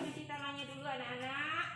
cuci tangannya dulu anak-anak.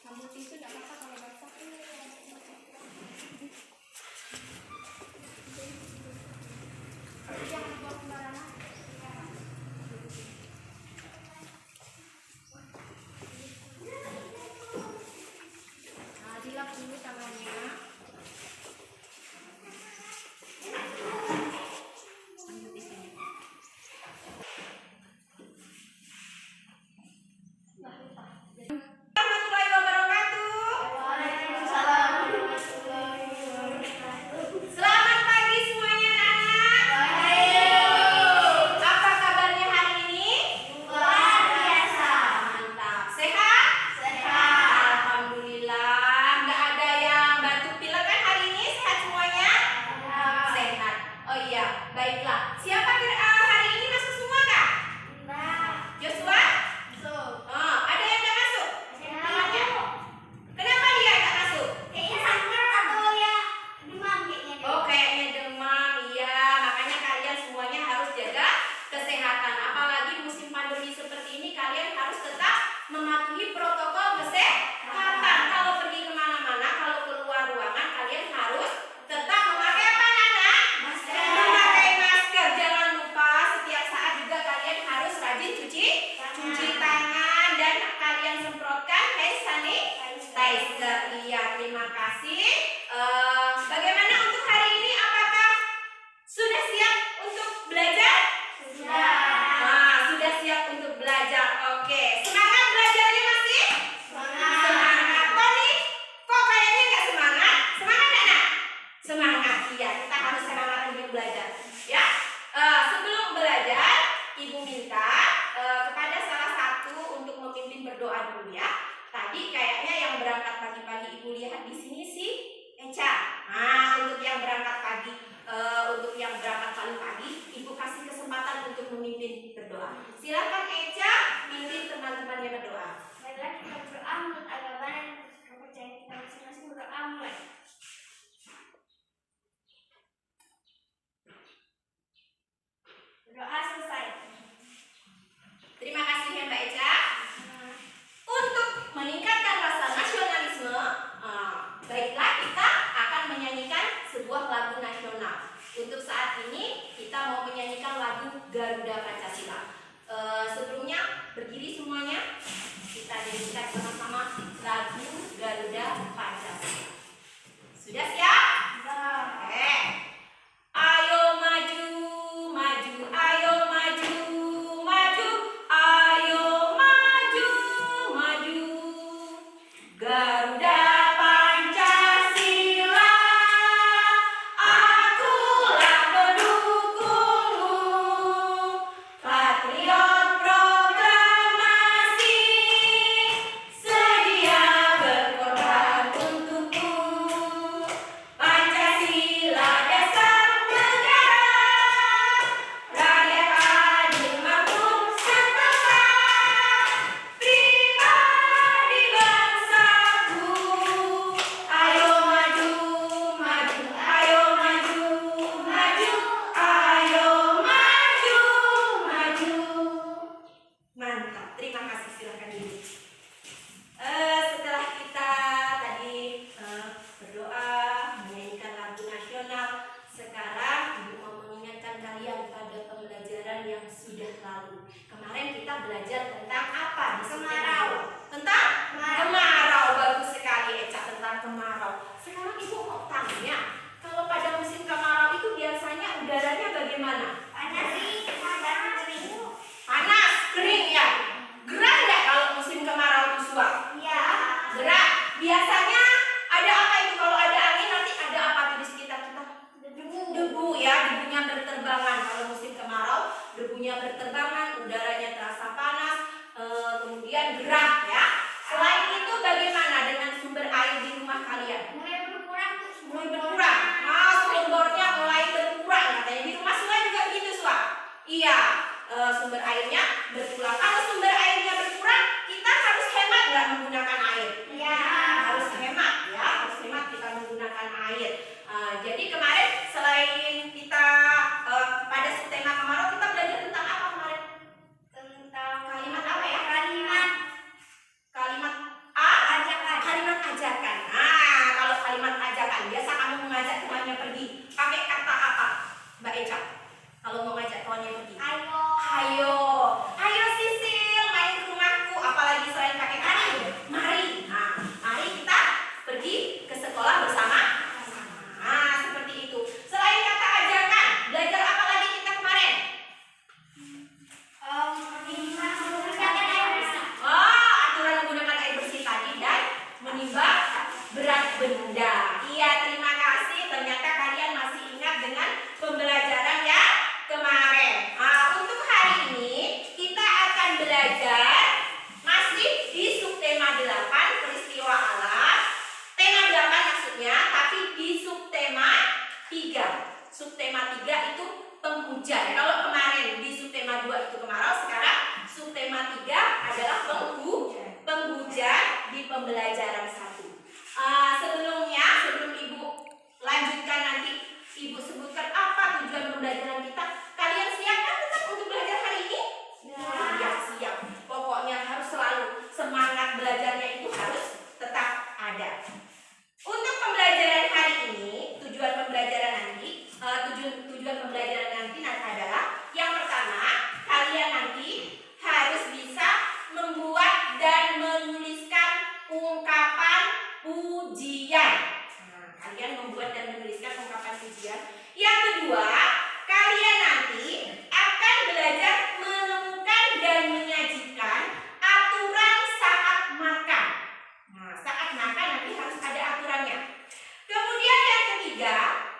Ambil tisu nggak apa-apa kalau basah. Jangan buang sembarangan. Nah, dilap dulu tangannya. Ambil tisunya. Warahmatullahi wabarakatuh. Selamat pagi semuanya anak-anak. Apa kabarnya hari ini? Luar biasa. Mantap. Sehat? Sehat. Alhamdulillah. Nggak ada yang batuk pilek kan hari ini? Sehat semuanya? Sehat. Oh iya, baiklah. Siapa hari ini masuk semua kah? Joshua? Oh, ada yang nggak masuk? Kenapa dia nggak masuk? Oh, kayaknya demam. Iya, makanya kalian semuanya harus jaga kesehatan. Apalagi musim pandemi seperti ini, kalian harus tetap mematuhi protokol kesehatan. Kalau pergi kemana-mana, kalau keluar ruangan, kalian harus tetap memakai apa, Nana? Memakai masker. Jangan lupa setiap saat juga kalian harus rajin cuci tangan dan kalian semprotkan hand sanitizer. Iya, terima kasih. Bagaimana untuk hari ini? Apakah sudah siap untuk belajar? Sudah siap untuk belajar. Oke, semangat belajarnya masih? Semangat. Kok kayaknya nggak semangat? Semangat nggak, Nak? Semangat. Iya, kita harus semangat untuk belajar. Ya. Sebelum belajar, Ibu minta kepada salah satu untuk memimpin berdoa dulu ya. Tadi kayaknya yang berangkat pagi-pagi Ibu lihat di sini sih Eca. Untuk yang berangkat pagi, untuk yang berangkat paling pagi, Ibu kasih kesempatan untuk memimpin berdoa. Silakan Eca, pimpin teman-temannya berdoa. Baiklah, kita berdoa menurut agama dan kepercayaan kita masing-masing. Berdoa mulai. Berdoa selesai. Terima kasih ya Mbak Eca. Untuk meningkatkan rasa nasionalisme, baiklah kita akan menyanyikan sebuah lagu nasional. Untuk saat ini kita mau menyanyikan lagu Garuda Pancasila. Sebelumnya berdiri semuanya, kita nyanyikan sama-sama lagu Garuda Pancasila. Sudah siap? Oke. Ayo maju, maju, ayo maju, maju, ayo maju, maju. Garuda Pancasila, akulah pendukungmu. Patriot proklamasi, sedia berkorban untukmu. Pancasila dasar negara, rakyat adil makmur setara, pribadi bangsaku. Ayo maju, maju, ayo maju, maju, ayo maju, maju. Mantap, terima kasih, silakan Ibu. Setelah kita tadi berdoa, menyanyikan lagu nasional, sekarang Ibu mau mengingatkan kalian pada pembelajaran yang sudah lalu. Kemarin kita belajar tentang apa? Kemarau. Tentang kemarau. Bagus sekali Eca, tentang kemarau. Sekarang Ibu mau tanya, kalau pada musim kemarau itu biasanya udaranya bagaimana? bagaimana? Panas sih, dan kering. Panas, kering ya. Gerah nggak kalau musim kemarau Joshua? Iya. Gerah. Biasanya ada apa itu kalau ada angin, nanti ada apa tuh di sekitar kita? Debu ya, debunya berterbangan. Kalau musim kemarau, debunya berterbangan, udaranya terasa panas, kemudian gerah ya. Selain itu bagaimana dengan sumber air di rumah kalian? Mulai berkurang tuh. Mulai berkurang. Sumbernya mulai berkurang katanya. Di rumah Sua juga begitu, Sua? Iya, sumber airnya berkurang. Kalau sumber airnya berkurang, kita harus hemat nggak menggunakan air? Iya. Harus hemat ya, harus hemat kita menggunakan air. Jadi kemarin selain kita pada tema kemarau, kita belajar tentang apa kemarin? Tentang Kalimat apa ya? Kalimat Kalimat kalimat ajakan. Nah, kalau kalimat ajakan, biasa kamu mengajak temannya pergi, pakai kata apa, Mbak Eca? Kalau mau ngajak temannya pergi, ayo. ayo Sisil, main ke rumahku. Apalagi selain pakai kata, mari. Nah, mari kita pergi ke sekolah bersama. Nah, seperti itu. Selain kata ajakan, belajar apa lagi kita kemarin? Menggunakan air bersih. Aturan menggunakan air bersih tadi dan menimbang berat benda. Iya, terima kasih. Ternyata kalian masih ingat dengan pembelajaran yang kemarin. Untuk hari ini kita akan belajar masih di subtema 8 peristiwa alam. Tema 8 maksudnya, tapi di subtema 3. Subtema 3 itu penghujan. Kalau kemarin di subtema 2 itu kemarau, sekarang subtema 3 adalah penghujan di pembelajaran 1. Sebelum Ibu lanjutkan nanti, Ibu sebutkan apa tujuan pembelajaran kita. Kalian siap kan tetap untuk belajar hari ini? Ya, siap. Pokoknya harus selalu semangat belajarnya itu harus tetap ada. Untuk pembelajaran hari ini, tujuan pembelajaran nanti adalah yang pertama, kalian nanti harus bisa membuat dan menuliskan ungkapan pujian. Nah, kalian membuat dan menuliskan ungkapan pujian. Yang kedua, kalian nanti akan belajar menemukan dan menyajikan aturan saat makan. Nah, saat makan nanti harus ada aturannya. Kemudian yang ketiga,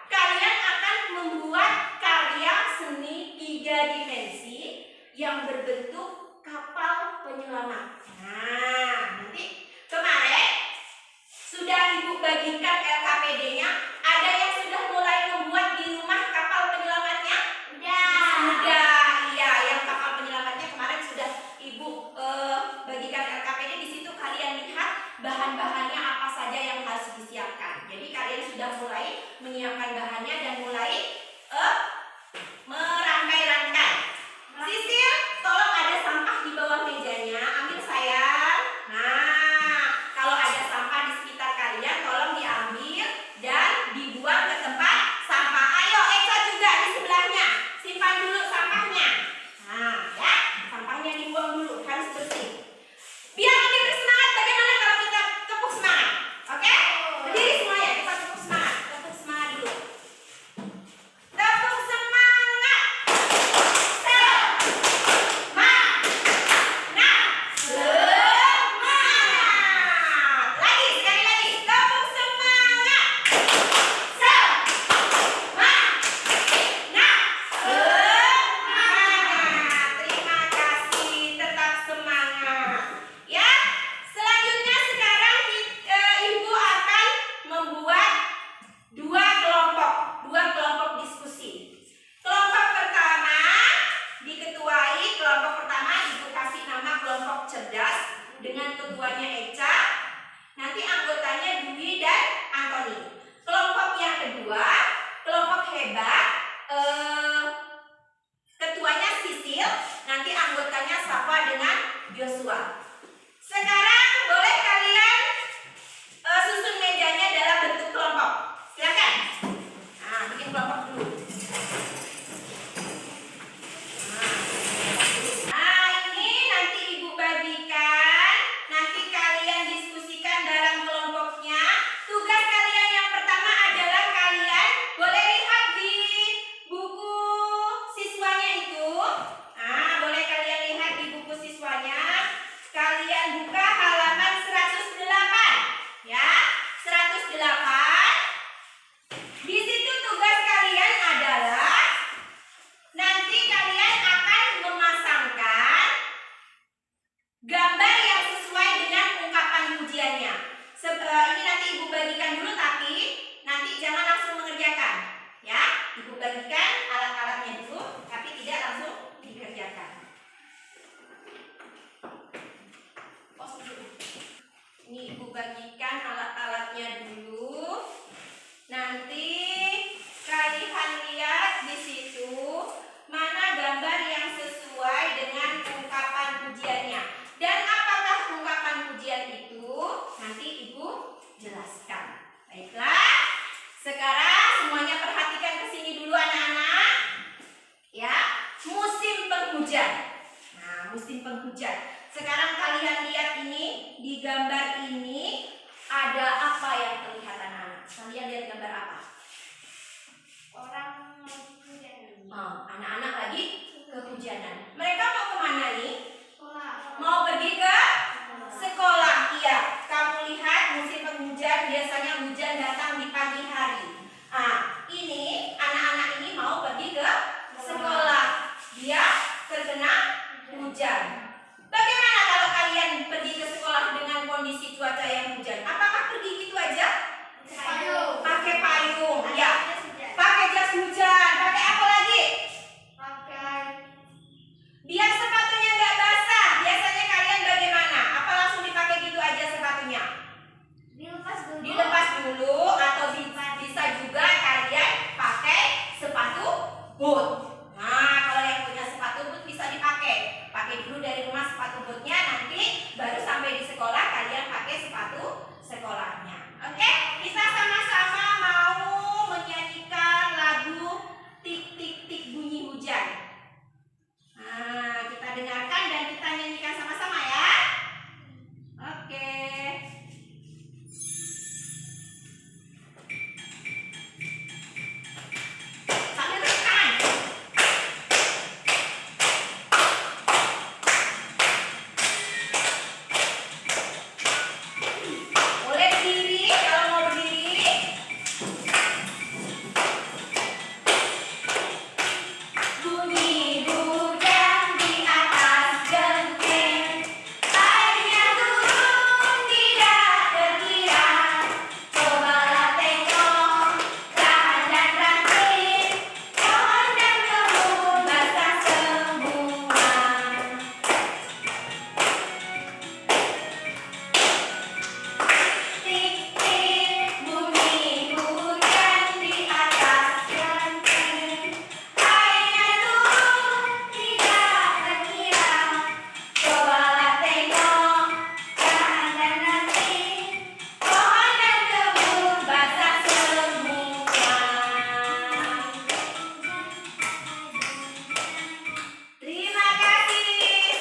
kalian akan membuat karya seni 3 dimensi yang berbentuk kapal penyelamat. Nah, nanti kemarin sudah Ibu bagikan LKPD-nya. Ada yang sudah mulai membuat di rumah kapal penyelamatnya? Sudah, iya. Yang kapal penyelamatnya kemarin sudah Ibu bagikan LKPD. Di situ kalian lihat bahan-bahannya apa saja yang harus disiapkan. Jadi kalian sudah mulai menyiapkan bahannya dan mulai merangkai-rangkai. Sisil, tolong ada sampah di bawah mejanya, ambil sayang. Nah, kalau ada sampah di sekitar kalian, tolong diambil dan dibuang ke tempat sampah. Ayo, Eca juga di sebelahnya, simpan dulu sampahnya. Nah, ya, sampahnya dibuang dulu, harus bersih. Biar lebih bersemangat, bagaimana kalau kita tepuk semangat? Oke? Berdiri semuanya, kita tepuk semangat. Tepuk semangat dulu. Tepuk semangat. Semangat. Lagi, sekali lagi. Tepuk semangat. Semangat. Semangat. Terima kasih, tetap semangat. Ya, selanjutnya sekarang Ibu akan membuat dua kelompok diskusi. Kelompok pertama diketuai. Kelompok pertama Ibu kasih nama kelompok cerdas dengan ketuanya Eca. Nanti anggotanya Dwi dan Antoni. Kelompok yang kedua, kelompok hebat, ketuanya Sisil. Nanti anggotanya Safa dengan Joshua. Sekarang boleh kalian susun mejanya dalam bentuk kelompok. Silakan. Nah, bikin kelompok dulu. Nah, ini nanti Ibu bagikan. Nanti kalian diskusikan dalam kelompoknya. Tugas kalian yang pertama adalah kalian boleh lihat di buku anak-anak lagi kehujanan. Mereka mau kemana nih? Sekolah. Mau pergi ke sekolah. Iya, kamu lihat musim penghujan biasanya hujan datang di pagi hari. Ini anak-anak ini mau pergi ke sekolah. Dia terkena hujan. Bagaimana kalau kalian pergi ke sekolah dengan kondisi cuaca yang hujan? Apakah pergi gitu aja? Pakai payung, ya. Pakai jas hujan. Pakai apa lagi? Biar sepatunya nggak basah. Biasanya kalian bagaimana? Apa langsung dipakai gitu aja sepatunya? Dilepas dulu atau bisa juga kalian pakai sepatu boot. Nah, kalau yang punya sepatu boot bisa dipakai. Pakai dulu dari rumah sepatu bootnya, nanti baru sampai di sekolah kalian pakai sepatu sekolahnya. Oke, kita sama-sama mau menyanyikan lagu Tik Tik Tik Bunyi Hujan. Nah, kita dengarkan dan kita nyanyikan sama-sama ya. Oke. Sambil tepuk tangan. Boleh berdiri kalau mau berdiri. Bunyi hujan di atas genteng, airnya turun tidak terkira. Cobalah tengok dahan dan ranting, pohon dan kebun basah semua. Tik tik bunyi hujan di atas genteng, airnya turun tidak terkira. Cobalah tengok dahan dan ranting, pohon dan kebun basah semua. Terima kasih.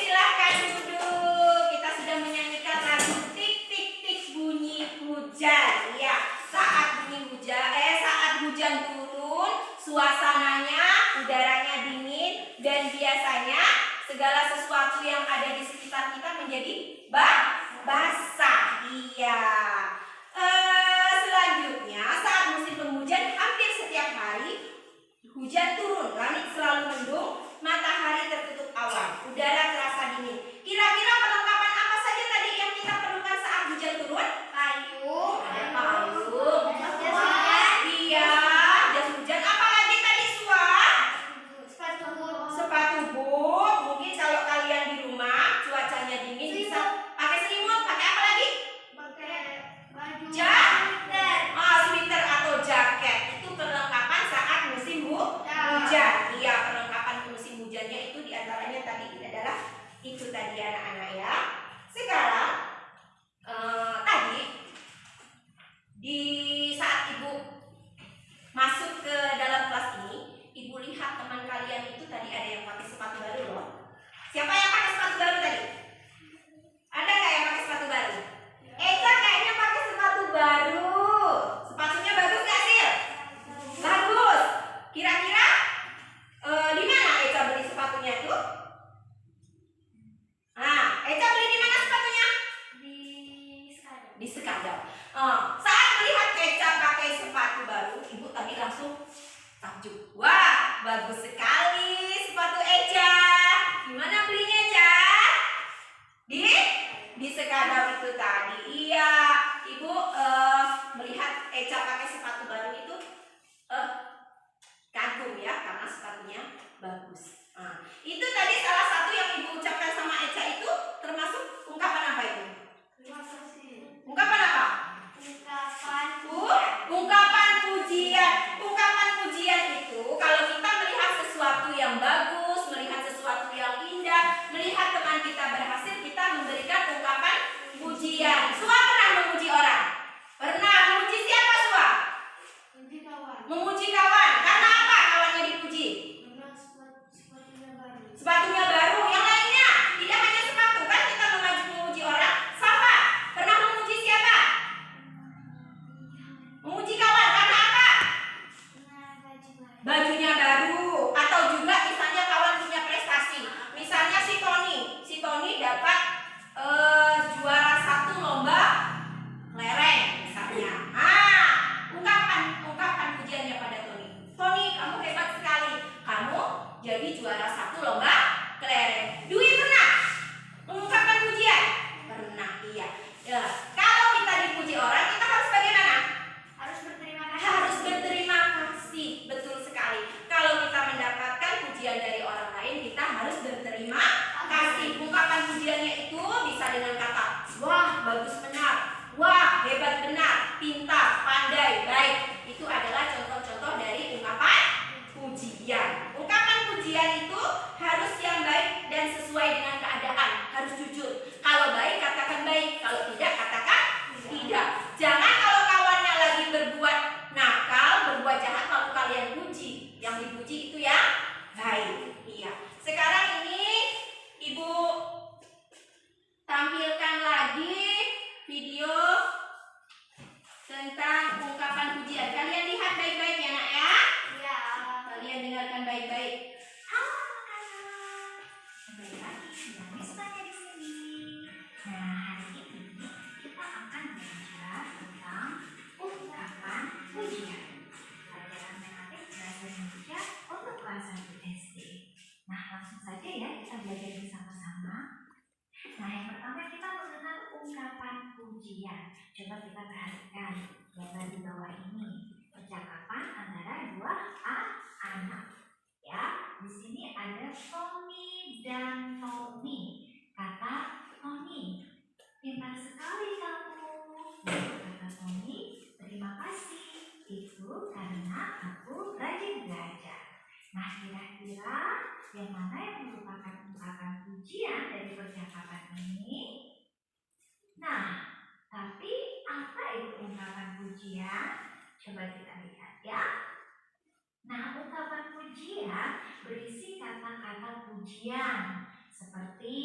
Silahkan duduk. Kita sudah menyanyikan lagu Tik Tik Tik Bunyi Hujan. Ya, saat hujan turun, suasananya, udaranya dingin dan biasanya segala sesuatu yang ada di sekitar kita menjadi basah. Iya. Selanjutnya, saat musim penghujan hampir setiap hari hujan turun, langit selalu mendung, matahari tertutup awan, udara terasa dingin. Kira-kira perlengkapan apa saja tadi yang kita perlukan saat hujan turun? Payung. Ada payung. Jas hujan. Iya, jas hujan. Apalagi tadi sepatu boot. Mungkin kalau kalian di rumah cuacanya dingin bisa pakai selimut. Pakai apa lagi? Pakai baju. Sweater atau jaket. Itu perlengkapan saat musim hujan. Iya, perlengkapan musim hujannya itu diantaranya tadi adalah itu tadi anak-anak ya. Sekarang tadi di saat ibu masuk ke dalam kelas ini, ibu lihat teman kalian itu tadi ada yang pakai sepatu baru loh. Siapa yang pakai sepatu baru tadi? Ada nggak yang pakai sepatu baru? Eka kayaknya pakai sepatu baru. Sepatunya bagus nggak sih? Bagus. Kira-kira di mana Eca beli sepatunya itu? Eca beli di mana sepatunya? Di Sekadau. Saat melihat Eca pakai sepatu baru, ibu tadi langsung takjub. Wah, bagus sekali sepatu Eca. Gimana belinya, Eca? Di Sekadau itu tadi. Iya, ibu melihat Eca pakai sepatu baru itu kagum ya, karena sepatunya bagus. Itu tadi salah satu yang ibu ucapkan sama Eca itu termasuk ungkapan apa itu? Ungkapan apa? Ungkapan pujian. Ungkapan pujian itu kalau kita melihat sesuatu yang bagus, melihat sesuatu yang indah, melihat teman kita berhasil, kita memberikan ungkapan pujian. Jadi juara 1 lomba kelereng. Dwi pernah mengungkapkan pujian? Pernah, iya. Ya, kalau kita dipuji orang, kita harus bagaimana? Harus berterima kasih. Harus berterima kasih, betul sekali. Kalau kita mendapatkan pujian dari orang lain, kita harus berterima kasih. Ungkapan pujiannya itu bisa dengan kata, wah bagus benar, wah hebat benar, pintar, pandai, baik. Itu adalah contoh-contoh dari ungkapan pujian. Ungkapan pujian itu harus yang baik dan sesuai dengan keadaan, harus jujur. Kalau baik katakan baik, kalau tidak katakan tidak. Jangan kalau kawannya lagi berbuat nakal, berbuat jahat lalu kalian puji. Yang dipuji itu yang baik. Iya. Sekarang ini Ibu tampilkan lagi video tentang ungkapan pujian. Kalian lihat baik-baik ya nak ya. Iya. Kalian dengarkan baik-baik. Halo anak-anak, kembali lagi dengan Miss Maya di sini. Nah, hari ini kita akan belajar tentang ungkapan pujian. Pelajaran tematik bahasa Indonesia untuk kelas 1 SD. Nah, langsung saja ya kita belajar bersama-sama. Nah, yang pertama kita mengenal ungkapan pujian. Coba kita perhatikan gambar di bawah ini. Percakapan antara dua anak. Ya, di sini ada Tommy dan Tommy. Kata Tommy, pintar sekali kamu. Kata Tommy, terima kasih. Itu karena aku rajin belajar. Nah, kira-kira yang mana yang merupakan ungkapan pujian dari percakapan ini? Nah, tapi apa itu ungkapan pujian? Coba kita lihat ya. Nah, ungkapan pujian berisi kata-kata pujian seperti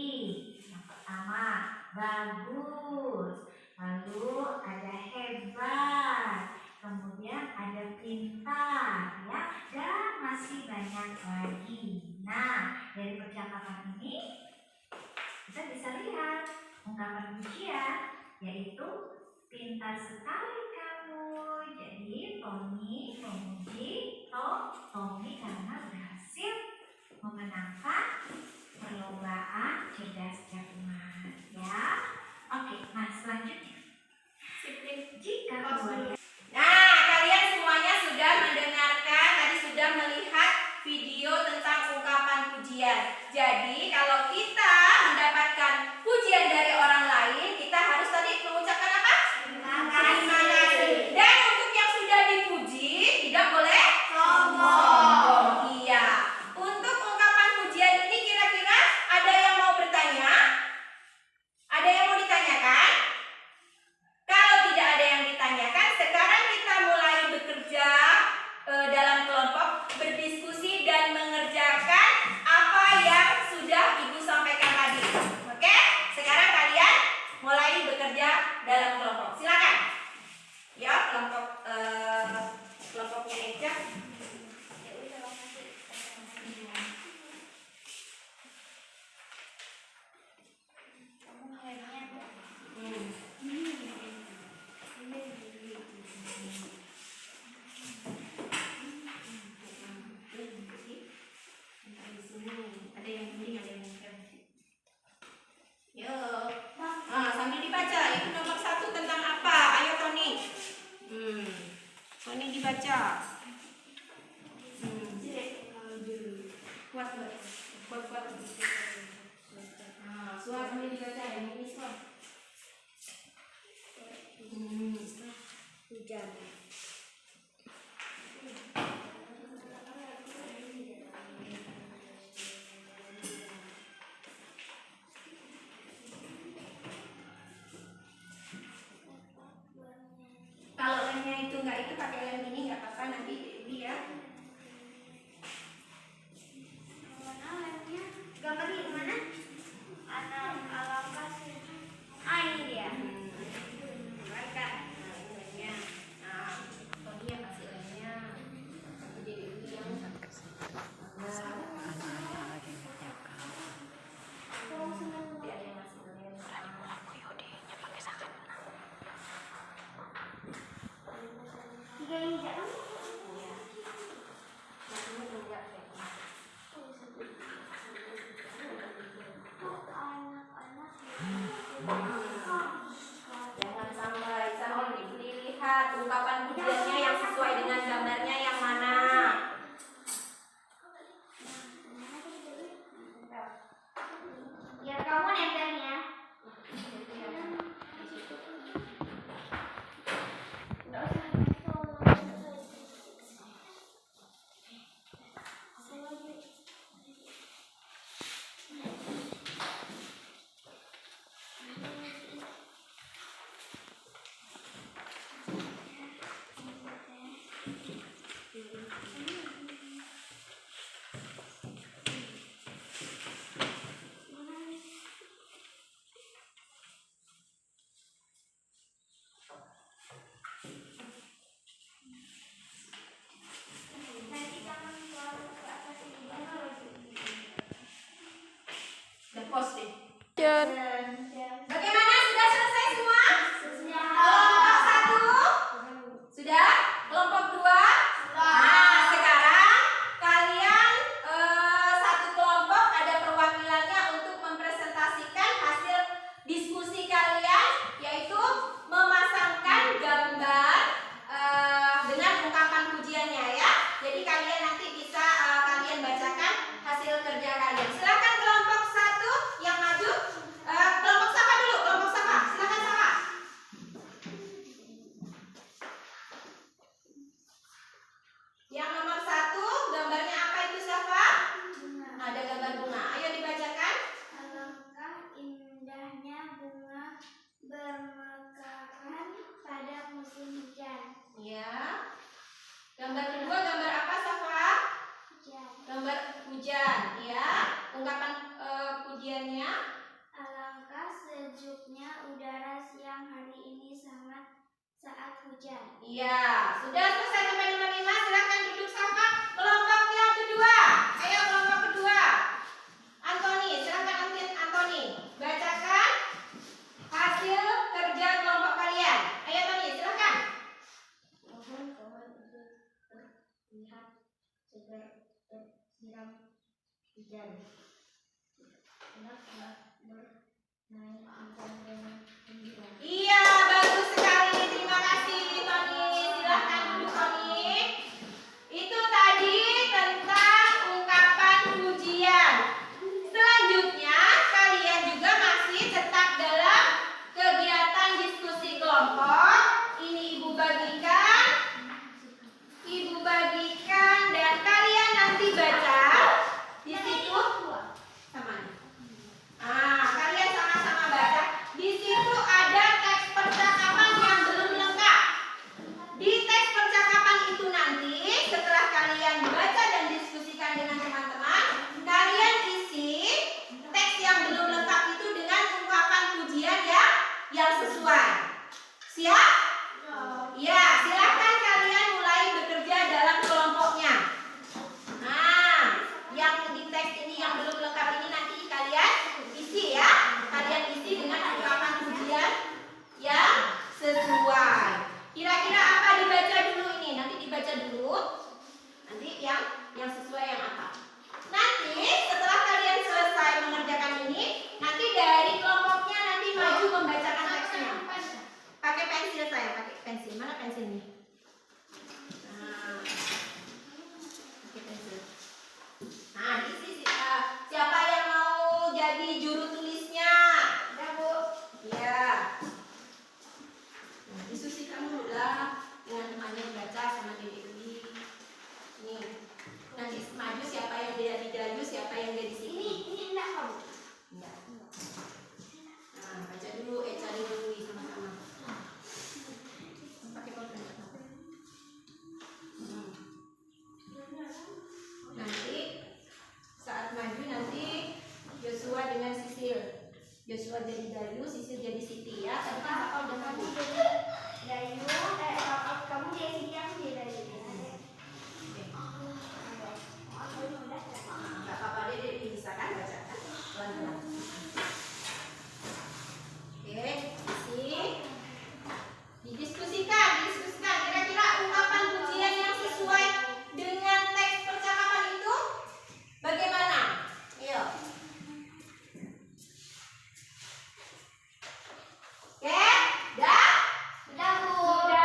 yang pertama, bagus, lalu ada hebat, kemudian ada pintar, ya, dan masih banyak lagi. Nah, dari percakapan ini kita bisa lihat ungkapan pujian yaitu pintar sekali kamu. Jadi Tommy memuji Tommy karena berhasil memenangkan perlombaan cerdas cermat, ya. Oke, nah selanjutnya jika keduanya. Nah, kalian semuanya sudah mendengarkan, tadi sudah melihat video tentang ungkapan pujian. Jadi, kalau kita mendapatkan pujian dari orang lain, kita harus tadi mengucapkan apa? Terima kasih. Dan untuk yang sudah dipuji, tidak boleh sombong. Iya. Untuk ungkapan pujian ini kira-kira ada yang mau bertanya? Ada yang mau ditanyakan? Kalau tidak ada yang ditanyakan, sekarang kita mulai bekerja dalam kelompok, berdiskusi dan mengerjakan apa yang sudah Ibu sampaikan tadi. Oke? Sekarang kalian mulai bekerja dalam kelompok. Silakan. Ya, kelompoknya Eja. Ada yang penting, ada yang bukan. Yuk. Sambil dibaca. Itu nomor 1 tentang apa? Ayo Tony. Tony dibaca. Kuat. Suara sambil dibaca. Yang ini suara. Hujan. Kalau lemnya itu nggak itu pakai lem ini nggak apa-apa, nanti dia. Mana lemnya? Gambar di mana? Alam kasih. Ah, ini dia. Keluarkan lemnya. Nah, Jen. Bagaimana? Sudah selesai semua? Kelompok 1? Sudah? Kelompok 2? Nah, sekarang kalian satu kelompok ada perwakilannya untuk mempresentasikan hasil diskusi kalian, yaitu memasangkan gambar dengan ungkapan pujiannya ya. Jadi kalian nanti bisa kalian bacakan hasil kerja kalian. Silakan kelompok 1 yang maju. Kelompok Safa dulu, kelompok Safa. Silakan Safa. Yang nomor 1, gambarnya apa itu Safa? Ada gambar bunga. Ayo dibacakan. Alangkah indahnya bunga bermekaran pada musim hujan. Ya. Gambar kedua, gambar apa Safa? Hujan. Gambar hujan, ya. Ungkapan pujiannya. Alangkah sejuknya udara siang hari ini saat hujan. Iya. Sudah selesai sampai nomor 5. Silakan duduk Safa. Kelompok yang kedua. Ayo kelompok kedua. Antoni, silakan Antoni. Bacakan hasil kerja kelompok kalian. Ayo Toni, silakan. Mohon pohon untuk terlihat segera tersiram hujan. Anak-anak bermain hujan dengan gembira. Iya, bagus sekali. Terima kasih Toni. Silakan duduk Toni. Itu tadi tentang ungkapan pujian. Selanjutnya kalian juga masih tetap dalam kegiatan diskusi kelompok. Ini Ibu bagikan dan kalian nanti baca di situ sama. Kalian sama-sama baca. Di situ ada teks percakapan yang belum lengkap. Di teks percakapan itu nanti setelah kalian baca dan diskusikan dengan teman-teman, kalian isi teks yang belum lengkap itu dengan ungkapan pujian yang sesuai. Siap? Ya, silakan kalian mulai bekerja dalam kelompoknya. Nah, yang di teks ini yang belum lengkap ini nanti kalian isi ya. Kalian isi dengan ungkapan pujian yang sesuai. Kira-kira apa dibaca dulu ini? Nanti dibaca dulu. Nanti yang sesuai yang apa? Nanti setelah kalian selesai mengerjakan ini, nanti dari kelompoknya nanti maju membacakan teksnya. Pakai pensil saya, pakai pensil. Mana pensilnya? Nah, pakai pensil. Nah, isi siapa yang mau jadi juru tulisnya? Ya, Bu. Ya. Nah, diskusikan dulu lah dengan temannya baca sama Dewi. Nih, nanti maju siapa yang jadi jaju, siapa yang jadi sini. Ini enggak, Pak. Enggak. Nah, baca dulu, cari dulu sama-sama. Pakai pulpen. Nanti saat maju nanti Joshua dengan Sisil. Joshua jadi Dayu, Sisil jadi Siti ya. Tadi kan Papa udah Kamu maju. jadi Dayu, kamu jadi Siti, aku jadi Dayu. Enggak apa-apa deh, bisa kan baca kan? Pelan-pelan. Oke, isi. Didiskusikan. Kira-kira ungkapan pujian yang sesuai dengan teks percakapan itu bagaimana? Ayo. Oke, dah? Udah, Bu.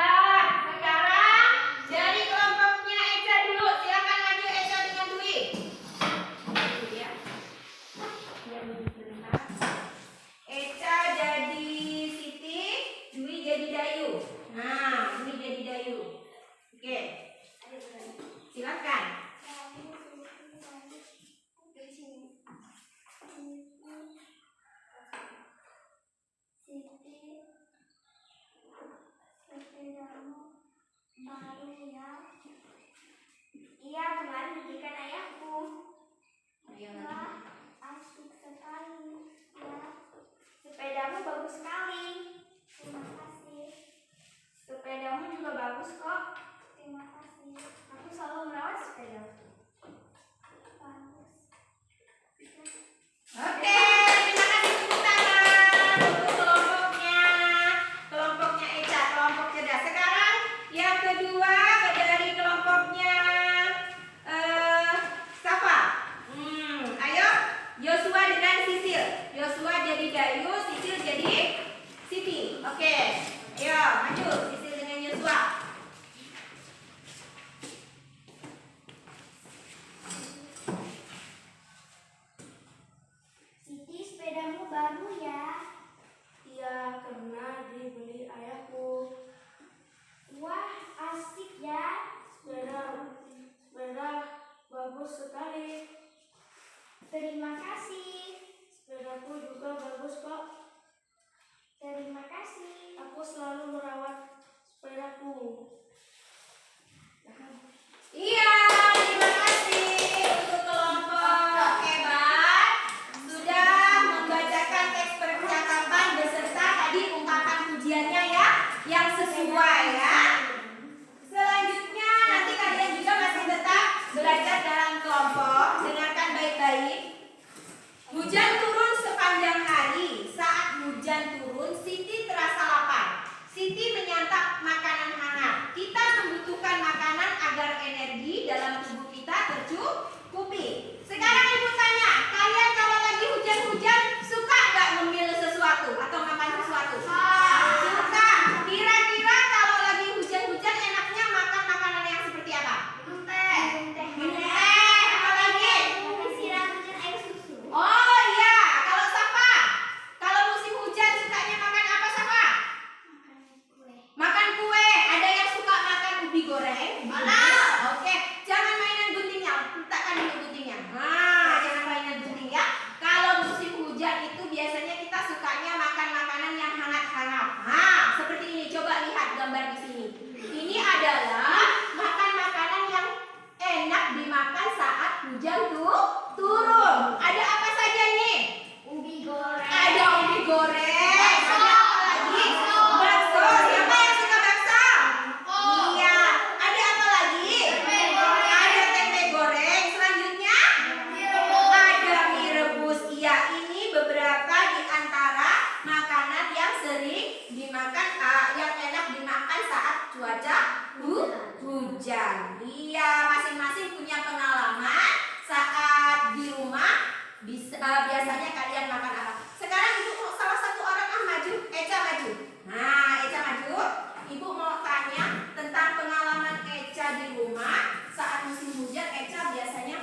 Terima kasih. Sepadaku juga bagus kok. Terima kasih. Aku selalu merawat sepedaku. Iya, terima kasih untuk kelompok hebat sudah membacakan teks percakapan beserta tadi ungkapan pujiannya ya, yang sesuai ya. Selanjutnya nanti kalian juga masih tetap belajar dalam kelompok. Dengarkan baik-baik. Hujan turun sepanjang hari. Saat hujan turun, Siti terasa lapar. Siti menyantap makanan hangat. Kita membutuhkan makanan agar energi dalam tubuh kita tercukupi. Sekarang ibu tanya, kalian kalau lagi hujan-hujan suka nggak ngemil sesuatu atau makan sesuatu? Suka. Kira-kira kalau lagi hujan-hujan enaknya makan makanan yang seperti apa? Minum teh. Minum teh. Apa lagi? Siram dengan air susu. Oh iya, kalau Safa, kalau musim hujan sukanya makan apa Safa? Makan kue. Makan kue. Ada yang suka makan ubi goreng? Ada. Oke, jangan mainan guntingnya. Letakkan dulu guntingnya. Nah, jangan mainan gunting ya. Kalau musim hujan itu biasanya kita sukanya makan makanan yang hangat-hangat. Nah, seperti ini. Coba lihat gambar di sini. Ini adalah makan makanan yang enak dimakan saat hujan turun. Ada apa saja nih? Ubi goreng. Ada ubi goreng. Ada apa lagi? Bakso. Siapa yang suka bakso? Iya. Ada apa lagi? Ada tempe goreng. Selanjutnya ada mie rebus. Iya, ini beberapa di antara makanan yang sering dimakan, yang enak dimakan saat cuaca hujan. Iya, masing-masing punya pengalaman saat di rumah. Biasanya kalian makan apa? Sekarang ibu mau salah satu orang maju. Eca maju. Nah, Eca maju. Ibu mau tanya tentang pengalaman Eca di rumah saat musim hujan. Eca biasanya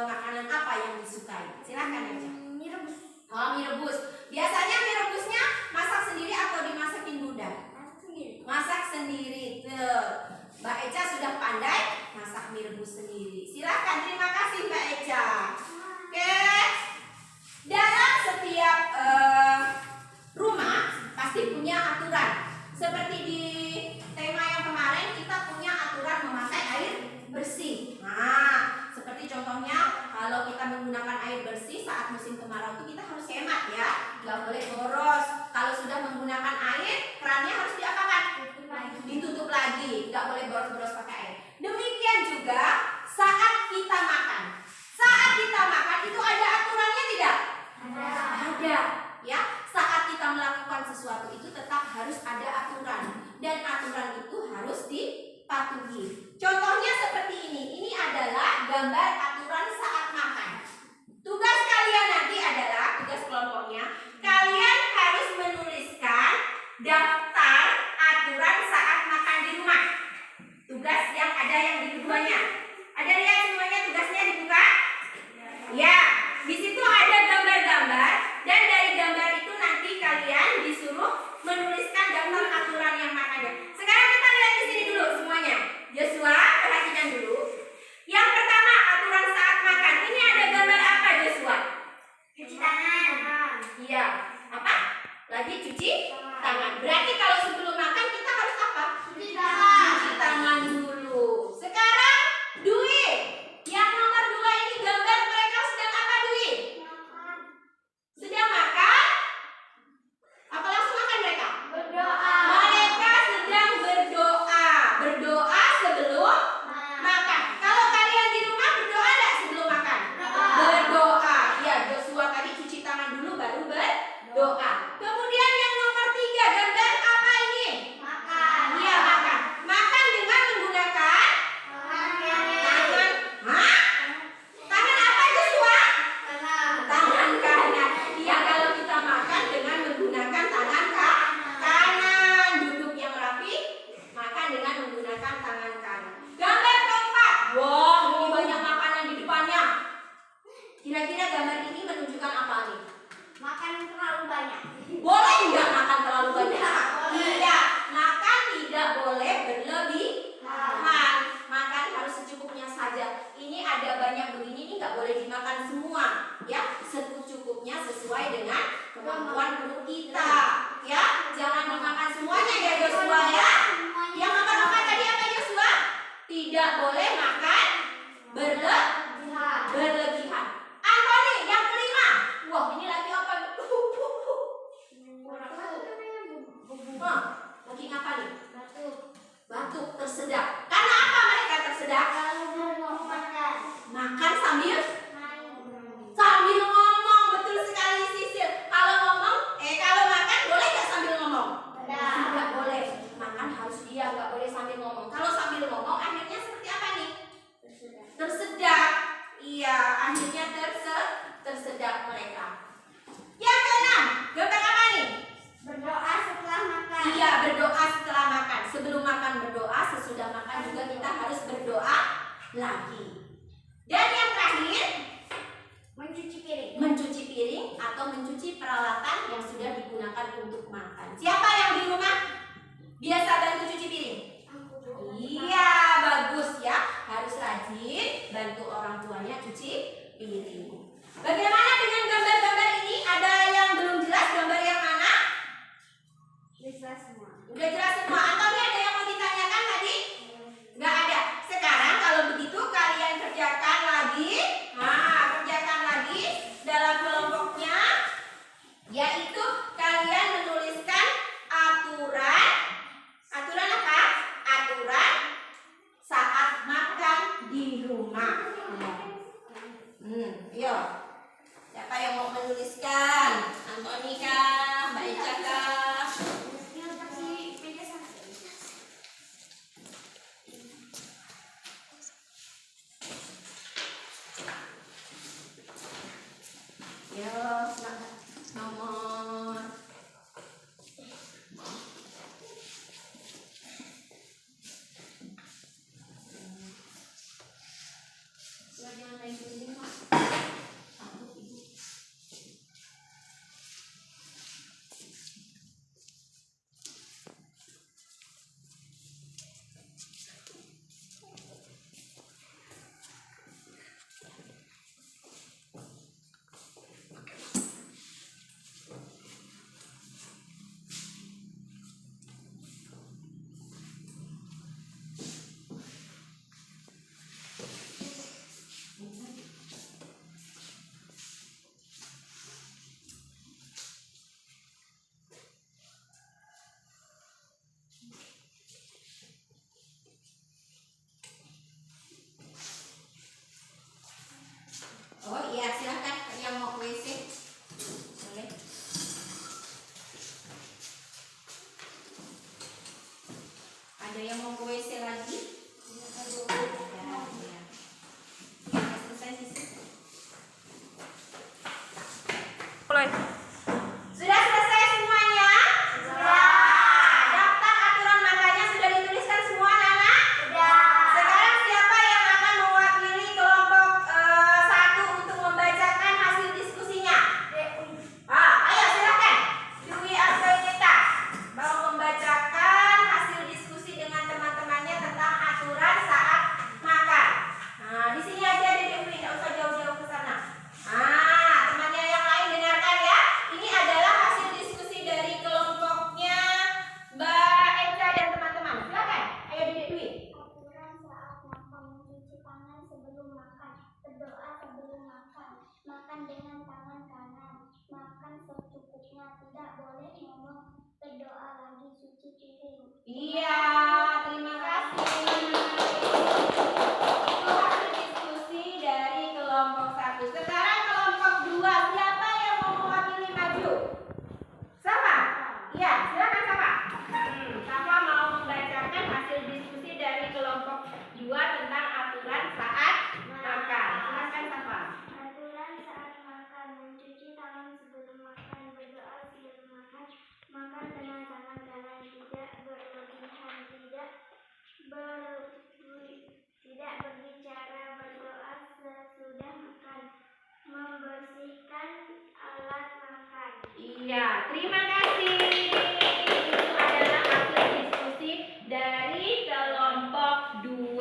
makanan apa yang disukai? Silakan Eca. Mie rebus. Oh, mie rebus. Biasanya mie rebusnya masak sendiri atau dimasakin bunda? Masak sendiri. Masak sendiri. Tuh. Mbak Eca sudah pandai masak mie rebus sendiri. Silakan, terima kasih Mbak Eca. Oke. Dalam setiap rumah pasti punya aturan. Seperti di tema yang kemarin kita punya aturan memakai air bersih. Nah, seperti contohnya kalau kita menggunakan air bersih saat musim kemarau itu kita harus hemat ya. Nggak boleh boros. Kalau sudah menggunakan air, kerannya harus diapakan? Ditutup lagi. Nggak boleh boros-boros pakai air. Demikian juga saat kita makan. Saat kita makan itu ada aturannya tidak? Ada. Ya, saat kita melakukan sesuatu itu tetap harus ada aturan dan aturan itu harus dipatuhi. Contohnya seperti ini. Ini adalah gambar aturan saat makan. Tugas kalian nanti adalah tugas kelompoknya. Kalian harus menuliskan daftar aturan saat makan di rumah. Tugas yang ada yang di keduanya. Ada lihat semuanya tugasnya dibuka? Ya, di situ ada gambar-gambar dan dari gambar itu nanti kalian disuruh menuliskan daftar aturan yang makannya. Sekarang kita lihat di sini dulu semuanya. Joshua, perhatikan dulu. Yang pertama aturan saat makan. Ini ada gambar apa Joshua? Cuci tangan. Iya. Apa? Lagi cuci tangan. Berarti kalau sebelum makan kita harus apa? Cuci tangan. Cuci tangan dulu. Sekarang Dwi. Yang nomor 2 ini gambar mereka sedang apa Dwi? Makan. Sedang makan? Apa langsung makan mereka? Berdoa. Mereka sedang berdoa. Berdoa sebelum makan. Kalau kalian di rumah berdoa enggak sebelum makan? Berdoa. Iya, Joshua tadi cuci tangan dulu baru berdoa. Kemudian yang nomor 3 gambar apa ini? Makan. Iya, makan. Makan dengan menggunakan tangan. Hah? Tangan apa Joshua? Tangan kanan. Iya, kalau kita makan dengan menggunakan tangan kanan. Duduk yang rapi, makan dengan menggunakan tangan kanan. Gambar keempat. Wah, ini banyak makanan di depannya. Kira-kira gambar ini menunjukkan apa nih? Makan terlalu banyak. Boleh nggak makan terlalu banyak? Tidak. Makan tidak boleh berlebihan. Makan harus secukupnya saja. Ini ada banyak begini, ini nggak boleh dimakan semua. pundak mereka. Yang keenam, gambar apa nih? Berdoa setelah makan. Iya, berdoa setelah makan. Sebelum makan berdoa, sesudah makan juga kita harus berdoa lagi. Dan yang terakhir, Mencuci piring. mencuci piring atau mencuci peralatan yang sudah digunakan untuk makan. Siapa yang di rumah biasa bantu cuci piring? Iya, bagus ya. Harus rajin bantu orang tuanya cuci piring. Bagaimana dengan gambar-gambar ini? Ada yang belum jelas gambar yang mana? Bisa semua. Udah jelas semua. Atau ada yang mau ditanyakan tadi? Nggak ada. Sekarang kalau begitu kalian kerjakan lagi. Nah, kerjakan lagi dalam kelompoknya, yaitu kalian menuliskan aturan. Aturan apa? Aturan saat makan di rumah. Yuk. Siapa yang mau menuliskan? Antoni kah? Mbak Eca kah? Yo, semangat. Nomor. Jangan naik dulu, Mak. Takut Ibu. Oh iya, silakan yang mau ke WC. Boleh. Ada yang mau ke WC lagi? Ya, ya. Selesai sisi. Sudah selesai semuanya? Sudah. Daftar aturan makannya sudah dituliskan semua, Nana? Sudah. Sekarang siapa yang akan mewakili kelompok 1 untuk membacakan hasil diskusinya? Ayo silakan. Dwi Arsoinita mau membacakan hasil diskusi dengan teman-temannya tentang aturan saat makan. Nah, di sini aja Dedek Dwi, tidak usah jauh-jauh ke sana. Temannya yang lain dengarkan ya. Ini adalah hasil diskusi dari kelompoknya Mbak Eca dan teman-teman. Silakan. Ayo Dedek Dwi. Aturan saat makan: mencuci tangan sebelum makan, berdoa sebelum makan, makan dengan tangan kanan, makan secukupnya, tidak boleh ngomong, berdoa lagi, cuci piring. Iya, terima kasih. Itu hasil diskusi dari kelompok 1. Sekarang kelompok 2. Siapa yang mau mewakili maju? Safa? Iya, silakan Safa. Safa mau membacakan hasil diskusi dari kelompok 2 tentang aturan saat makan. Silakan Safa. Aturan saat makan: mencuci tangan sebelum makan, berdoa sebelum makan, makan dengan tangan kanan, tidak berlebihan, tidak berbicara, berdoa sesudah makan, membersihkan alat makan. Iya, terima kasih. Itu adalah hasil diskusi dari kelompok 2.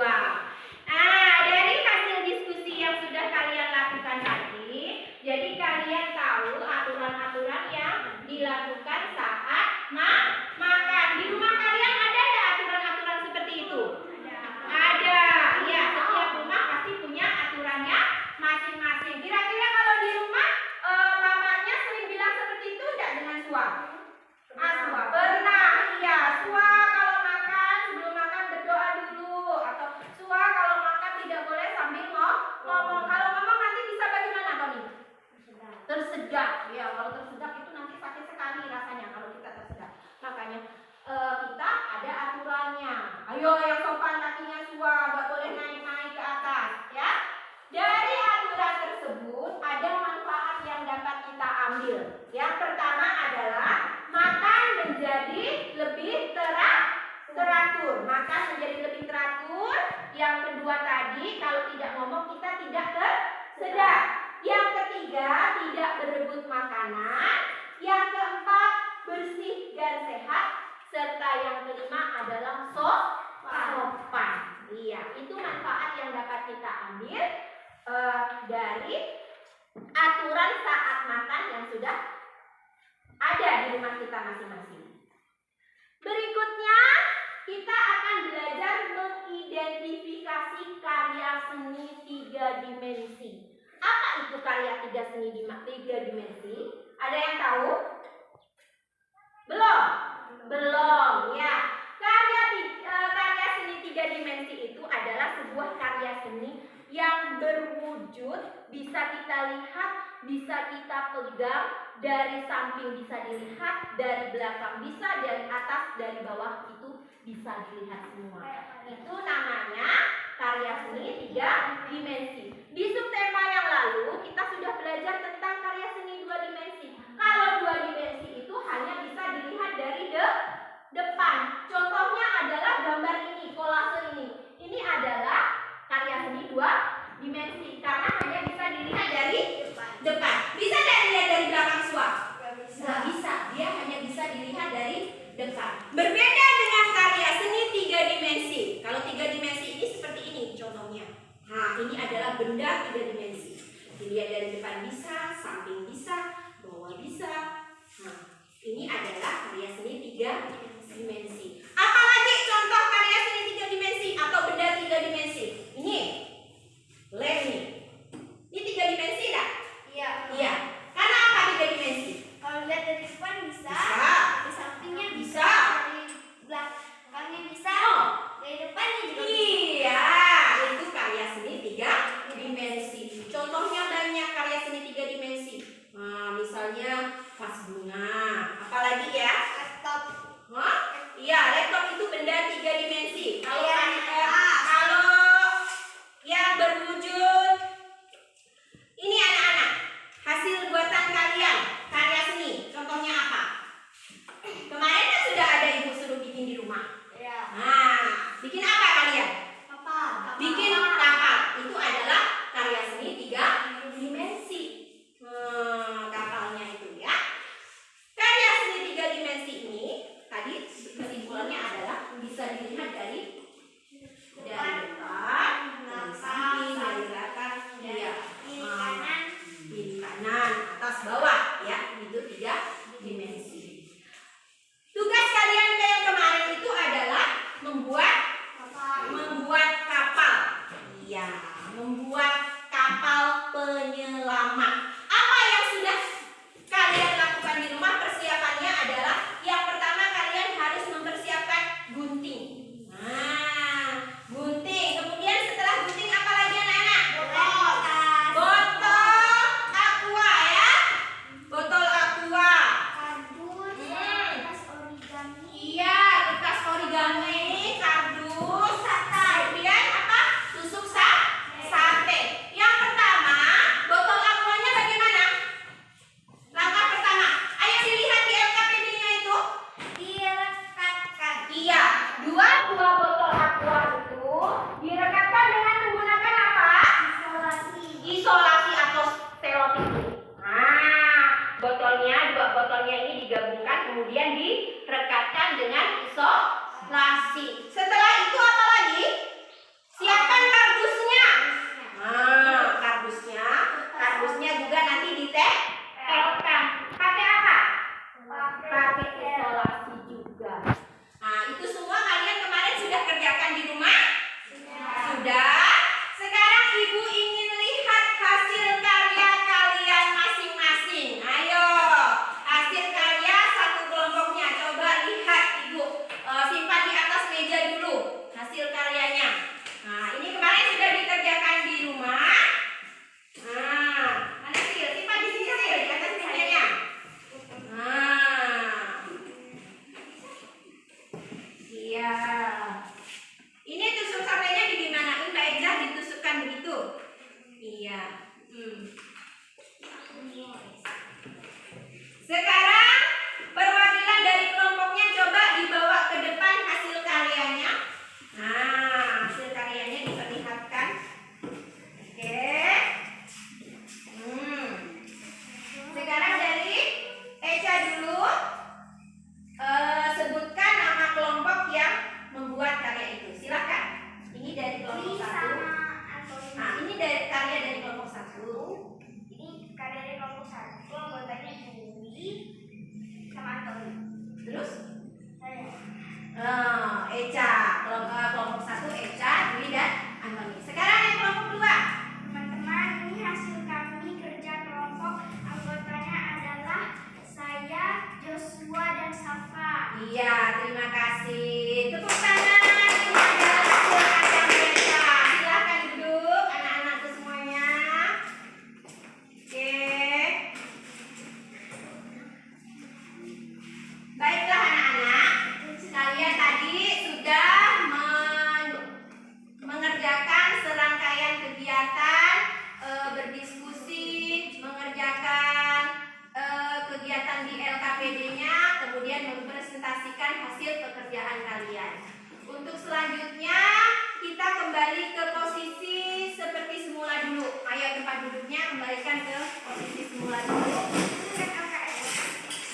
Dari hasil diskusi yang sudah kalian lakukan tadi, jadi kalian tahu aturan-aturan yang dilakukan saat makan. Di rumah kalian ada nggak aturan-aturan seperti itu? Ada. Ya, setiap rumah pasti punya aturannya masing-masing. Kira-kira kalau di rumah mamanya sering bilang seperti itu enggak dengan Sua? Sua pernah. Iya, Sua kalau makan sebelum makan berdoa dulu, atau Sua kalau makan tidak boleh sambil ngomong. Kalau ngomong nanti bisa bagaimana, Tony? Tersedak. Ya, kalau tersedak itu nanti sakit sekali rasanya. Kalau ambil. Yang pertama adalah makan menjadi lebih teratur. Makan menjadi lebih teratur. Yang kedua tadi, kalau tidak ngomong kita tidak tersedak. Yang ketiga, tidak berebut makanan. Yang keempat, bersih dan sehat. Serta yang kelima adalah sopan. Iya, itu manfaat yang dapat kita ambil dari aturan saat makan yang sudah ada di rumah kita masing-masing. Berikutnya, kita akan belajar mengidentifikasi karya seni 3 dimensi. Apa itu karya 3 seni 3 dimensi? Ada yang tahu? Belum, ya. Karya seni 3 dimensi itu adalah sebuah karya seni yang berwujud, bisa kita lihat, bisa kita pegang, dari samping bisa dilihat, dari belakang bisa, dari atas, dari bawah itu bisa dilihat semua. Itu namanya karya seni 3 dimensi. Di subtema yang lalu kita sudah belajar tentang karya seni 2 dimensi. Kalau 2 dimensi itu hanya bisa dilihat dari depan. Contohnya adalah gambar ini, kolase ini. Ini adalah karya seni 2 dimensi karena hanya bisa dilihat dari depan. Bisa tidak dilihat dari belakang suap? Nggak bisa, dia hanya bisa dilihat dari depan. Berbeda dengan karya seni 3 dimensi. Kalau 3 dimensi ini seperti ini contohnya. Nah, ini adalah benda 3 dimensi. Dilihat dari depan bisa, samping bisa, bawah bisa. Nah, ini adalah karya seni 3 dimensi. Apalagi contoh karya seni 3 dimensi atau benda 3 dimensi? Ini lem nih. Ini 3 dimensi enggak? Iya. Karena apa 3 dimensi? Kalau lihat dari depan bisa, dari sampingnya Bisa. dari belakangnya bisa, Oh, dari depannya juga bisa. iya, itu karya seni 3 dimensi. Contohnya banyak karya seni 3 dimensi. Nah, misalnya vas bunga. Apalagi ya? Laptop. Hah? Iya, laptop itu benda 3 dimensi. Kalau Iya. kalau yang berwujud ini anak-anak, hasil buatan kalian, karya seni. Contohnya apa? Kemarin kan sudah ada ibu suruh bikin di rumah. Iya. Nah, bikin apa kalian? Kapal. Bikin kapal. Itu adalah karya seni 3 dimensi. Kapalnya itu ya. Karya seni 3 dimensi ini tadi kesimpulannya adalah bisa dilihat dari depan, dari samping, dari belakang, iya. Kiri kanan. Kiri kanan, atas bawah ya. Itu 3 dimensi. Tugas kalian kayak kemarin itu adalah membuat kapal. Iya, membuat kapal penyelamat. Apa yang sudah kalian lakukan di rumah? Persiapannya adalah yang pertama kalian harus mempersiapkan gunting. Nah, gunting. Kemudian setelah gunting apa lagi anak-anak? Botol aqua ya. Botol aqua. Kardus, kertas origami. Iya, kertas origami, kardus, kemudian apa? Tusuk sate. Yang pertama, botol aquanya bagaimana? Langkah pertama, ayo dilihat di LKPD-nya itu. Direkatkan. Iya, dua botol aqua itu direkatkan dengan menggunakan apa? Isolasi atau selotip. Nah, dua botolnya ini digabungkan kemudian direkatkan dengan isolasi. Setelah itu apa lagi? Siapkan kardusnya. Nah, kardusnya juga nanti ditempelkan. Pakai apa? Pakai isolasi juga. Nah, itu semua kalian kemarin sudah kerjakan di rumah? Sudah. Sekarang Ibu ingin lihat hasil karya kalian masing-masing. Ayo, hasil karya satu kelompoknya. Coba lihat Ibu. Simpan di atas meja dulu hasil karyanya. Nah, ini kemarin sudah dikerjakan di rumah. Nah, mana Sil? Simpan di sini Sil. dulu.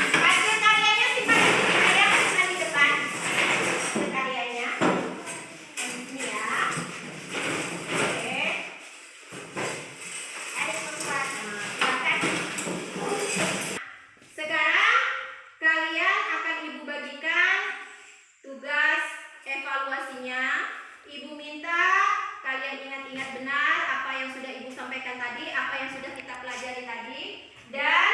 Hasil karyanya simpan di sini ya, simpan di depan. Hasil karyanya. Ini ya. Oke. Silakan. Sekarang kalian akan Ibu bagikan tugas evaluasinya. Ibu minta kalian ingat-ingat benar apa yang sudah Ibu sampaikan tadi, apa yang sudah kita pelajari tadi, dan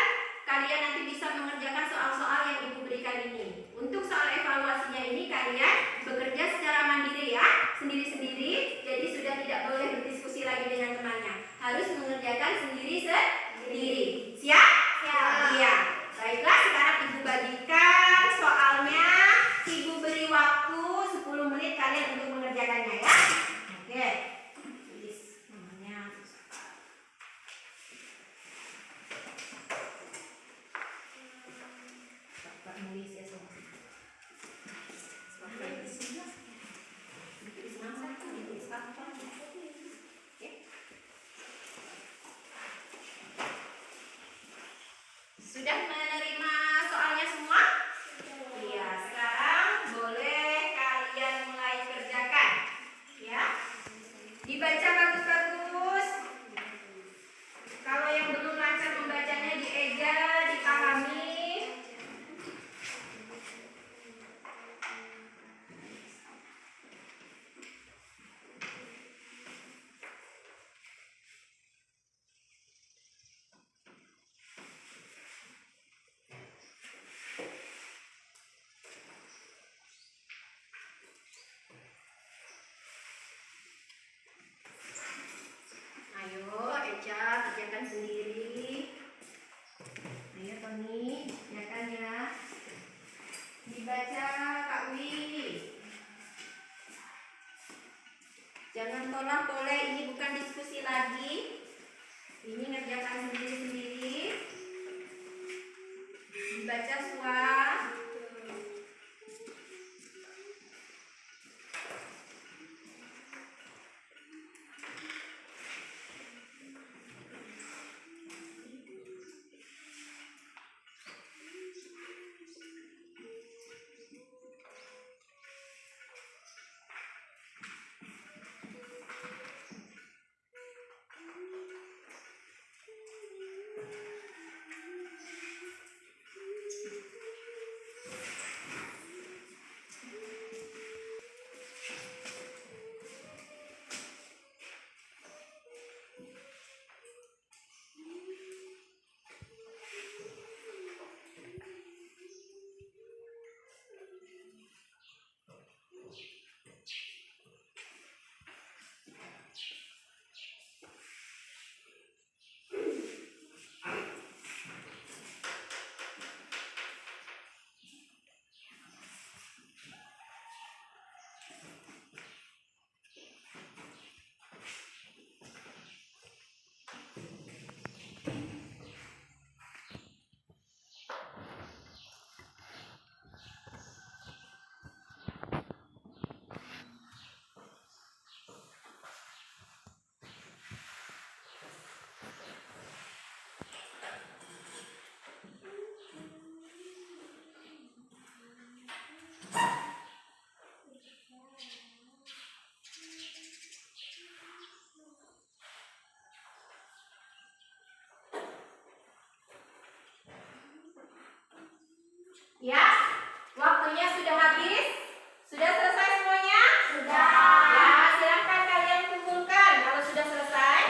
kalian nanti bisa mengerjakan soal-soal yang Ibu berikan ini. Untuk soal evaluasinya ini kalian bekerja secara mandiri ya, sendiri-sendiri. Jadi sudah tidak boleh berdiskusi lagi dengan temannya. Harus mengerjakan sendiri-sendiri. Siap? Siap. Iya. Baiklah, sekarang Ibu bagikan soalnya. Ibu beri waktu 10 menit kalian untuk mengerjakannya ya. Oke. Tulis namanya. Bapak nulis ya semua. Sudah menerima soalnya semua? Iya, sekarang boleh kalian mulai kerjakan. Ya. Dibaca bagus-bagus. Kalau yang belum lancar membacanya dieja, dipahami. Ayo, Eca, kerjakan sendiri. Ayo, Tony, kerjakan ya. Dibaca, Kak Wi. Jangan tolak boleh, ini bukan diskusi lagi. Ini ngerjakan sendiri-sendiri. Dibaca semua. Ya, waktunya sudah habis. Sudah selesai semuanya? Sudah. Ya, silakan kalian kumpulkan kalau sudah selesai.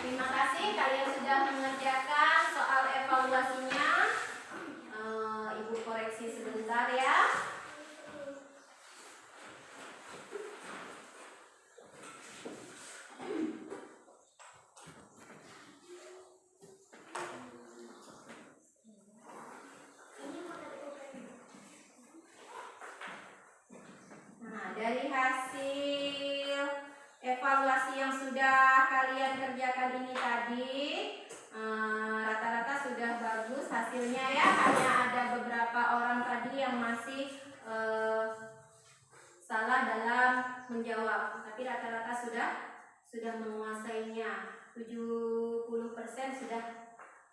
Terima kasih kalian sudah mengerjakan soal evaluasinya. Ibu koreksi sebentar ya. masih salah dalam menjawab, tapi rata-rata sudah menguasainya. 70% sudah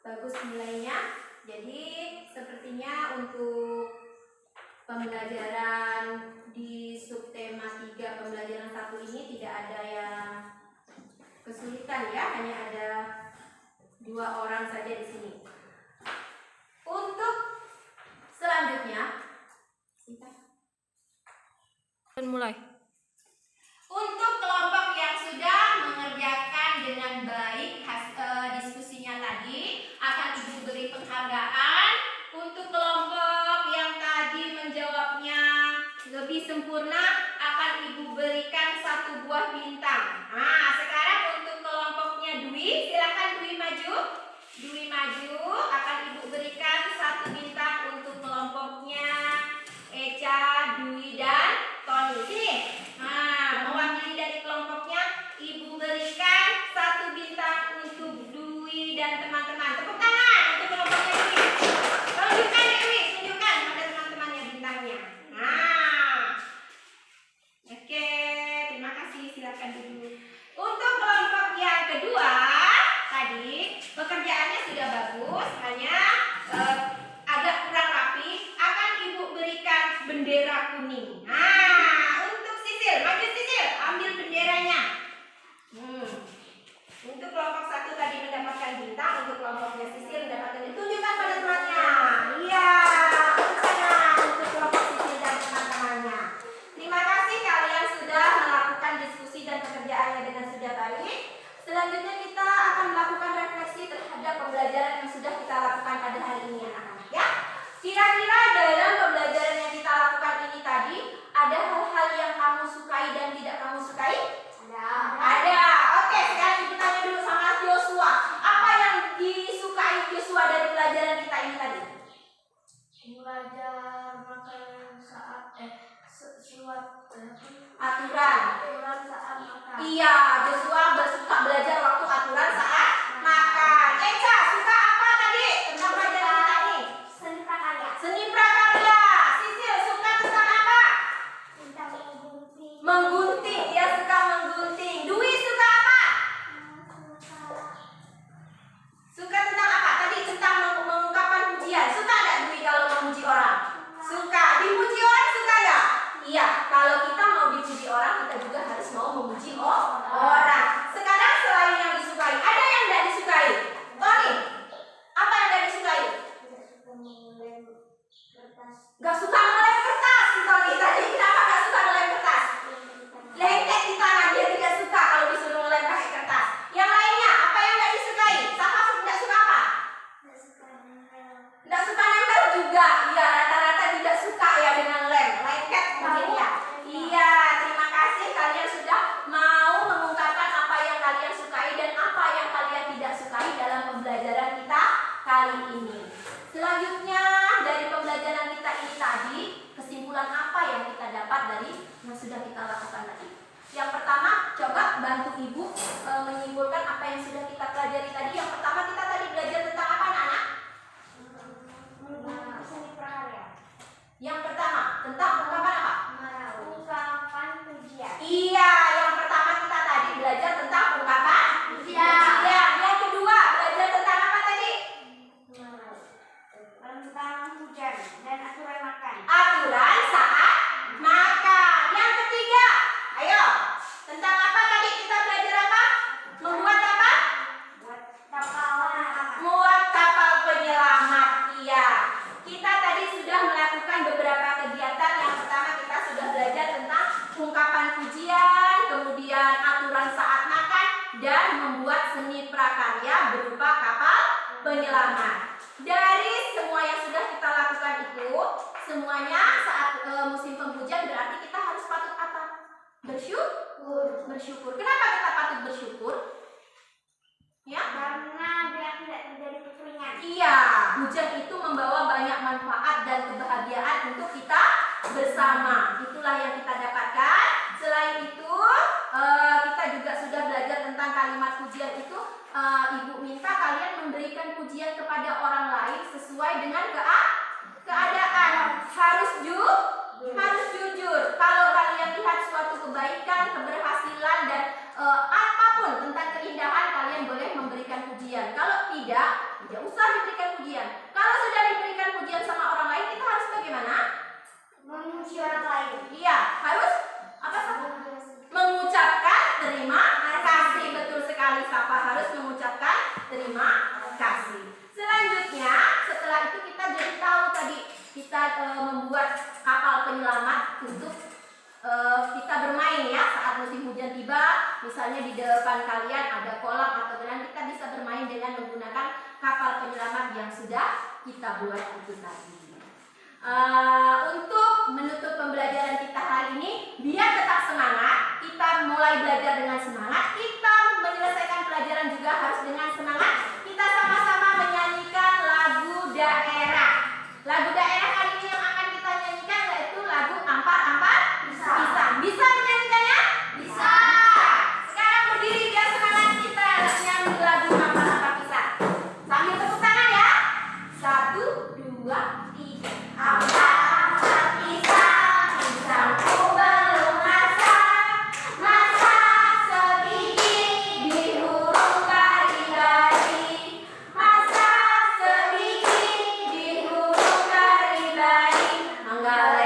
bagus nilainya. Jadi sepertinya untuk pembelajaran di subtema 3 pembelajaran 1 ini tidak ada yang kesulitan ya, hanya ada 2 orang saja di sini. Untuk selanjutnya mulai. Untuk kelompok yang sudah mengerjakan dengan baik diskusinya tadi, akan Ibu beri penghargaan. Untuk kelompok yang tadi menjawabnya lebih sempurna, akan Ibu berikan 1 buah bintang. Nah, sekarang untuk kelompoknya Dwi, silakan Dwi maju. Dwi maju, akan Ibu berikan 1 bintang untuk kelompoknya Eca, Dwi, dan Tony. Sini. Nah, mewakili dari kelompoknya, Ibu berikan 1 bintang untuk Dwi dan teman-teman. Tepuk tangan untuk kelompoknya Dwi. Tunjukkan Dwi, tunjukkan pada teman-temannya bintangnya. Nah, oke, terima kasih. Silakan duduk. Untuk kelompok yang kedua, tadi pekerjaannya sudah bagus, hanya agak kurang rapi. Akan Ibu berikan bendera kuning. Nah, untuk Sisil, maju Sisil, ambil benderanya. Untuk kelompok 1 tadi mendapatkan bintang, untuk kelompoknya Sisil mendapatkan, tunjukkan pada temannya. Iya, tangan untuk kelompok Sisil dan teman-temannya. Terima kasih kalian sudah melakukan diskusi dan pekerjaannya dengan sudah baik. Selanjutnya kita akan melakukan refleksi terhadap pembelajaran yang sudah kita lakukan pada hari ini, anak-anak ya. Kira-kira dalam pembelajaran yang kita lakukan ini tadi, ada hal-hal yang kamu sukai dan tidak kamu sukai? Ada. Oke, sekarang kita tanya dulu sama Joshua. Apa yang disukai Joshua dari pelajaran kita ini tadi? Belajar makan saat Aturan saat makan. Iya, Joshua suka belajar waktu aturan saat makan. Eca, suka apa tadi tentang pelajaran kita ini? Seni prakarya. Seni prakarya. Sisil suka tentang apa? Tentang menggunting. Menggunting, dia suka menggunting. Dwi suka apa? Suka tentang apa? Tadi tentang mengungkapkan pujian. Suka nggak Dwi kalau memuji orang? Suka. Dipuji orang suka nggak? Iya. Kalau kita mau dipuji orang, kita juga harus mau memuji orang. Sekarang selain yang disukai, ada yang nggak disukai? Tony, apa yang nggak disukai? Nggak suka ngelem kertas. Tony tadi kenapa nggak suka ngelem kertas? Lengket di tangan, dia tidak suka kalau disuruh ngelem pakai kertas. Yang lainnya, apa yang nggak disukai? Siapa nggak suka apa? Nggak suka nempel juga. Iya, rata-rata tidak suka ya dengan lem. Lengket mungkin ya. Iya, terima kasih kalian sudah mau mengungkapkan apa yang kalian sukai dan apa yang kalian tidak sukai dalam pembelajaran kita kali ini. Selanjutnya dari pembelajaran kita ini tadi, kesimpulan apa yang kita dapat dari yang sudah kita lakukan tadi? Yang pertama, coba bantu Ibu menyimpulkan apa yang sudah kita pelajari tadi. Yang pertama kita tadi belajar tentang apa, anak-anak? Seni prakarya. Yang pertama, tentang ungkapan apa? Ungkapan pujian. Iya, yang pertama kita tadi belajar tentang ungkapan pujian. Yang kedua, belajar tentang apa tadi? Tentang hujan dan aturan makan. Aturan saat makan. Yang ketiga, ayo, tentang apa tadi kita belajar apa? Membuat apa? Buat kapal. Muat kapal penyelamat. Iya. Kita tadi sudah melakukan beberapa kegiatan. Yang pertama kita sudah belajar tentang ungkapan pujian, kemudian aturan saat makan, dan membuat seni prakarya berupa kapal penyelamat. Dari semua yang sudah kita lakukan itu, semuanya saat musim penghujan berarti kita harus patut apa? Bersyukur. Kenapa kita patut bersyukur? Ya? Karena biar tidak terjadi kekeringan. Iya, hujan itu membawa banyak manfaat dan kebahagiaan untuk kita bersama. Itulah yang kita dapatkan. Selain itu, kita juga sudah belajar tentang kalimat pujian itu. Ibu minta kalian memberikan pujian kepada orang lain sesuai dengan keadaan. Harus membuat kapal penyelamat untuk kita bermain ya saat musim hujan tiba. Misalnya di depan kalian ada kolam atau gelang, kita bisa bermain dengan menggunakan kapal penyelamat yang sudah kita buat itu tadi. Untuk menutup pembelajaran kita hari ini, biar tetap semangat, kita mulai belajar dengan semangat, kita menyelesaikan pelajaran juga harus dengan semangat. Kita sama-sama menyanyikan lagu daerah. Lagu daerah kali ini yang akan kita nyanyikan yaitu lagu Ampar-Ampar Pisang. Bisa menyanyikannya? Bisa. Sekarang berdiri biar semangat kita nyanyi lagu Ampar-Ampar Pisang. Sambil tepuk tangan ya. 1, 2, 3. Ampar-ampar pisang, pisangku belum masak, masak segigi di huruf kari-kari, masak segigi di huruf kari-kari, mangga